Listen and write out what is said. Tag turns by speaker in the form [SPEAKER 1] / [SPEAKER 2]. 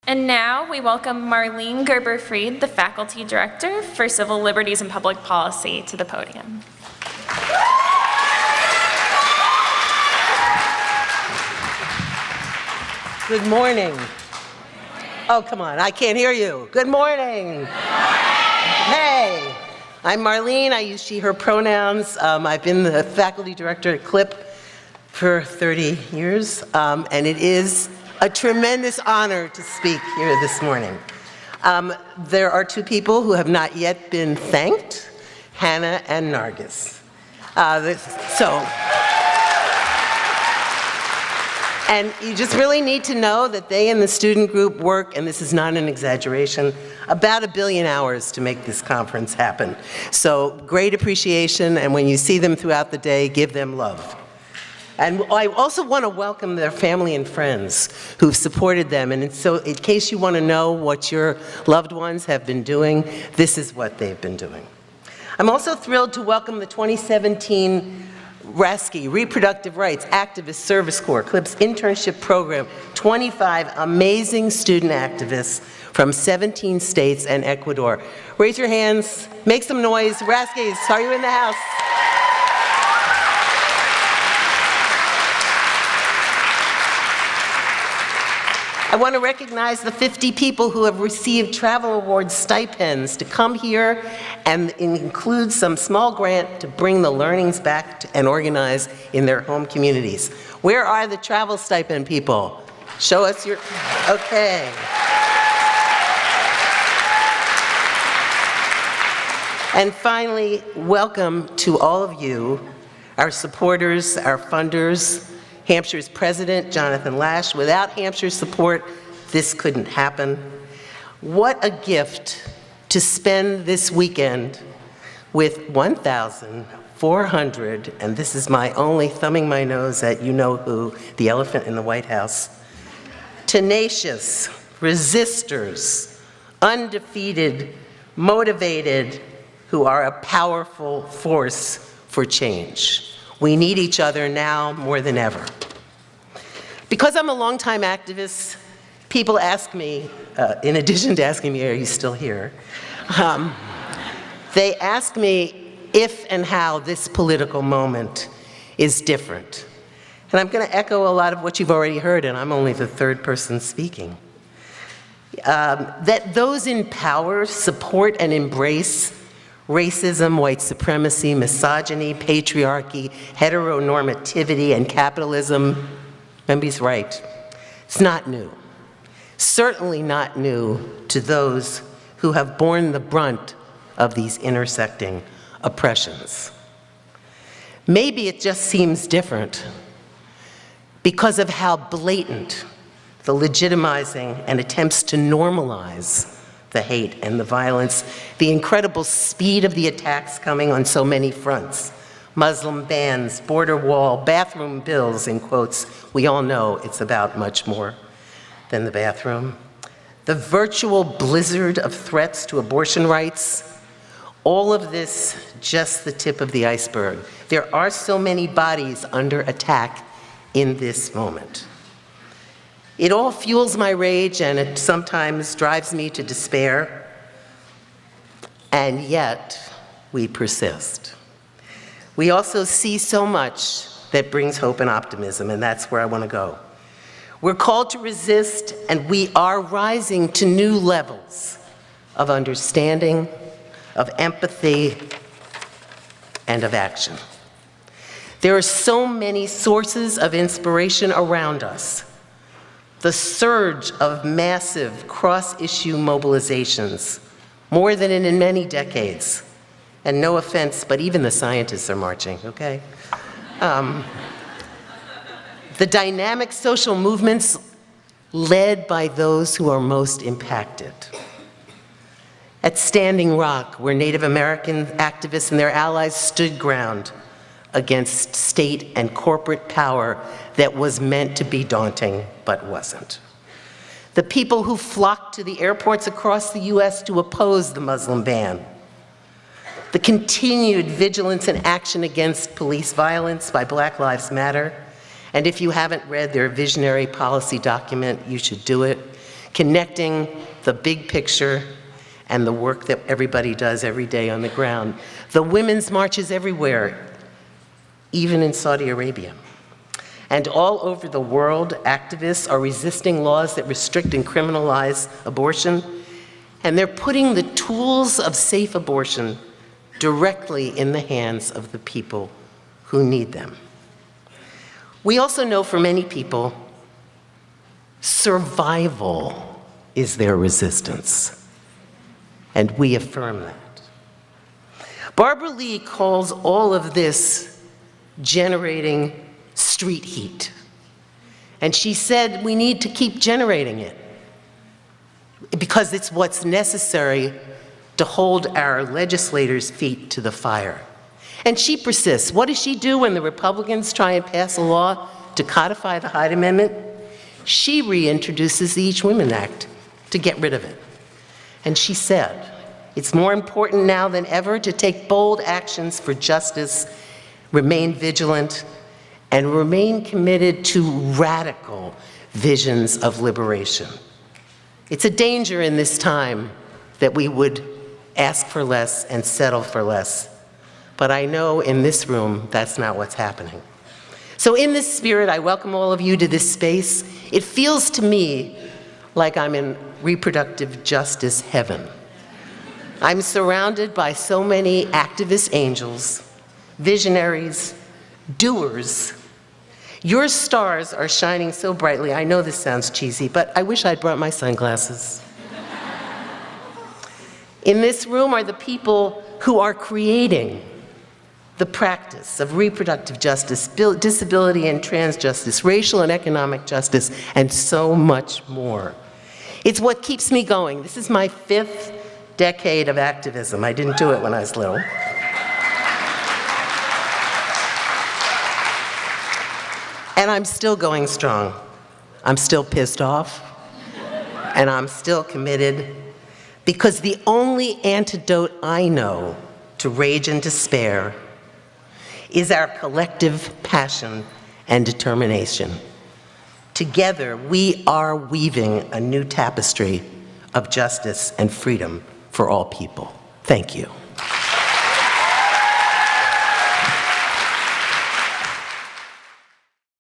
[SPEAKER 1] And now we welcome Marlene Gerber Fried, the Faculty Director for Civil Liberties and Public Policy, to the podium.
[SPEAKER 2] Good morning. Oh, come on, I can't hear you. Good morning. Hey, I'm Marlene. I use she, her pronouns. I've been the faculty director at CLPP for 30 years, and it is a tremendous honor to speak here this morning. There are two people who have not yet been thanked, Hannah and Nargis. And you just really need to know that they and the student group work, and this is not an exaggeration, about 1 billion hours to make this conference happen. So great appreciation, and when you see them throughout the day, give them love. And I also want to welcome their family and friends who've supported them. And so in case you want to know what your loved ones have been doing, this is what they've been doing. I'm also thrilled to welcome the 2017 RASCI, Reproductive Rights Activist Service Corps, CLPP's internship program, 25 amazing student activists from 17 states and Ecuador. Raise your hands, make some noise. RASCIs, are you in the house? I want to recognize the 50 people who have received travel award stipends to come here and include some small grant to bring the learnings back and organize in their home communities. Where are the travel stipend people? Show us your, okay. And finally, welcome to all of you, our supporters, our funders, Hampshire's president, Jonathan Lash. Without Hampshire's support, this couldn't happen. What a gift to spend this weekend with 1,400, and this is my only thumbing my nose at you-know-who, the elephant in the White House, tenacious, resistors, undefeated, motivated, who are a powerful force for change. We need each other now more than ever. Because I'm a longtime activist, people ask me, in addition to asking me, are you still here? They ask me if and how this political moment is different. And I'm going to echo a lot of what you've already heard, and I'm only the third person speaking. That those in power support and embrace racism, white supremacy, misogyny, patriarchy, heteronormativity, and capitalism. Memby's right. It's not new. Certainly not new to those who have borne the brunt of these intersecting oppressions. Maybe it just seems different because of how blatant the legitimizing and attempts to normalize the hate and the violence, the incredible speed of the attacks coming on so many fronts. Muslim bans, border wall, bathroom bills, in quotes. We all know it's about much more than the bathroom. The virtual blizzard of threats to abortion rights. All of this, just the tip of the iceberg. There are so many bodies under attack in this moment. It all fuels my rage, and it sometimes drives me to despair, and yet we persist. We also see so much that brings hope and optimism, and that's where I want to go. We're called to resist, and we are rising to new levels of understanding, of empathy, and of action. There are so many sources of inspiration around us. The surge of massive cross-issue mobilizations, more than in many decades. And no offense, but even the scientists are marching, okay? The dynamic social movements led by those who are most impacted. At Standing Rock, where Native American activists and their allies stood ground against state and corporate power that was meant to be daunting, but wasn't. The people who flocked to the airports across the US to oppose the Muslim ban. The continued vigilance and action against police violence by Black Lives Matter. And if you haven't read their visionary policy document, you should do it. connecting the big picture and the work that everybody does every day on the ground. The women's marches everywhere, even in Saudi Arabia. And all over the world, activists are resisting laws that restrict and criminalize abortion, and they're putting the tools of safe abortion directly in the hands of the people who need them. We also know for many people, survival is their resistance, and we affirm that. Barbara Lee calls all of this generating street heat, and she said we need to keep generating it because it's what's necessary to hold our legislators' feet to the fire. And she persists. What does she do when the Republicans try and pass a law to codify the Hyde Amendment? She reintroduces the Each Women Act to get rid of it. And she said, it's more important now than ever to take bold actions for justice, remain vigilant, and remain committed to radical visions of liberation. It's a danger in this time that we would ask for less and settle for less. But I know in this room, that's not what's happening. So in this spirit, I welcome all of you to this space. It feels to me like I'm in reproductive justice heaven. I'm surrounded by so many activist angels, visionaries, doers. Your stars are shining so brightly. I know this sounds cheesy, but I wish I'd brought my sunglasses. In this room are the people who are creating the practice of reproductive justice, disability and trans justice, racial and economic justice, and so much more. It's what keeps me going. This is my 5th decade of activism. I didn't do it when I was little. And I'm still going strong. I'm still pissed off, and I'm still committed, because the only antidote I know to rage and despair is our collective passion and determination. Together, we are weaving a new tapestry of justice and freedom for all people. Thank you.